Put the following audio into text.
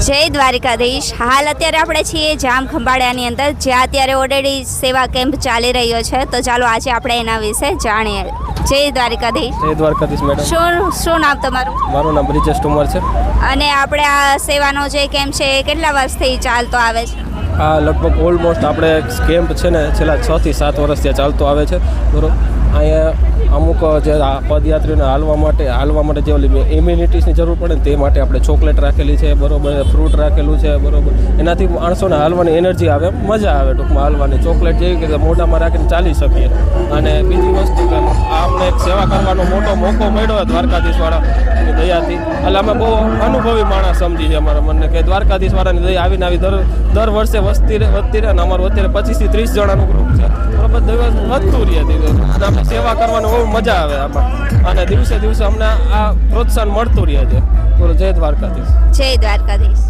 જય દ્વારિકાધીશ. હાલ અત્યારે આપણે છીએ જામ ખંભાળિયાની અંદર, જ્યાં અત્યારે ઓલરેડી સેવા કેમ્પ ચાલી રહ્યો છે. તો ચાલો આજે આપણે એના વિશે જાણીએ. જય દ્વારિકાધીશ. જય દ્વારકાધીશ મેડમ. શું નામ તમારું? મારું નામ બ્રિજેશ ઠુમર છે. અને આપણે આ સેવાનો જે કેમ્પ છે એ કેટલા વર્ષથી ચાલતો આવે છે? આ લગભગ ઓલમોસ્ટ આપણે કેમ્પ છે ને છેલ્લા 6 થી 7 વર્ષથી ચાલતો આવે છે. બરોબર. અહીંયા અમુક જે પદયાત્રીઓને હાલવા માટે જે ઓલી ઇમ્યુનિટીસની જરૂર પડે ને તે માટે આપણે ચોકલેટ રાખેલી છે, બરોબર, ફ્રૂટ રાખેલું છે, બરોબર. એનાથી માણસોને હાલવાની એનર્જી આવે, મજા આવે ટૂંકમાં હાલવાની. ચોકલેટ જેવી કે મોઢામાં રાખીને ચાલી શકીએ. અને બીજી વસ્તુ કે અમને એક સેવા કરવાનો મોટો મોકો મળ્યો દ્વારકાધીશવાળાની દયાથી. એટલે અમે બહુ અનુભવી માણસ સમજી છે અમારા મનને કે દ્વારકાધીશવાળાની દયા આવીને આવી દર વર્ષે વધતી રહે. અને અમારું અત્યારે 25 થી 30 જણાનું ગ્રુપ છે, બરોબર. દિવસ વધતું રહે દિવસ. અને આપણે સેવા કરવાનું બહુ મજા આવે આમાં. અને દિવસે દિવસે અમને આ પ્રોત્સાહન મળતું રહે છે. જય દ્વારકાધીશ. જય દ્વારકાધીશ.